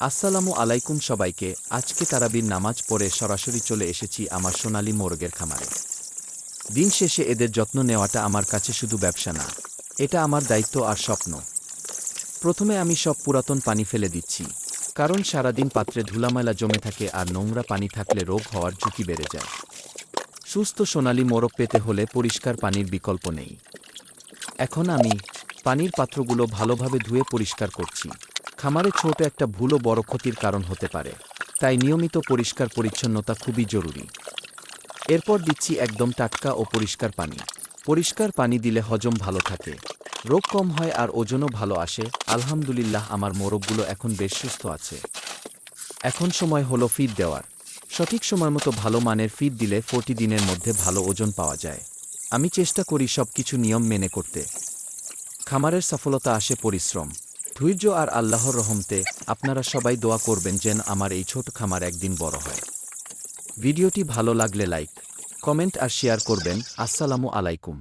আসসালামু আলাইকুম সবাইকে। আজকে তারাবির নামাজ পড়ে সরাসরি চলে এসেছি আমার সোনালী মোরগের খামারে। দিন শেষে এদের যত্ন নেওয়াটা আমার কাছে শুধু ব্যবসা না, এটা আমার দায়িত্ব আর স্বপ্ন। প্রথমে আমি সব পুরাতন পানি ফেলে দিচ্ছি, কারণ সারাদিন পাত্রে ধুলাময়লা জমে থাকে আর নোংরা পানি থাকলে রোগ হওয়ার ঝুঁকি বেড়ে যায়। সুস্থ সোনালী মোরগ পেতে হলে পরিষ্কার পানির বিকল্প নেই। এখন আমি পানির পাত্রগুলো ভালোভাবে ধুয়ে পরিষ্কার করছি। খামারে ছোট একটা ভুলও বড় ক্ষতির কারণ হতে পারে, তাই নিয়মিত পরিষ্কার পরিচ্ছন্নতা খুবই জরুরি। এরপর দিচ্ছি একদম টাটকা ও পরিষ্কার পানি। পরিষ্কার পানি দিলে হজম ভালো থাকে, রোগ কম হয় আর ওজনও ভালো আসে। আলহামদুলিল্লাহ, আমার মোরগগুলো এখন বেশ সুস্থ আছে। এখন সময় হলো ফিড দেওয়ার। সঠিক সময়মতো ভালো মানের ফিড দিলে 40 দিনের মধ্যে ভালো ওজন পাওয়া যায়। আমি চেষ্টা করি সবকিছু নিয়ম মেনে করতে। খামারের সফলতা আসে পরিশ্রম, ধৈর্য আর আল্লাহর রহমতে। আপনারা সবাই দোয়া করবেন যেন আমার এই ছোট খামার একদিন বড় হয়। ভিডিওটি ভালো লাগলে লাইক, কমেন্ট আর শেয়ার করবেন। আসসালামু আলাইকুম।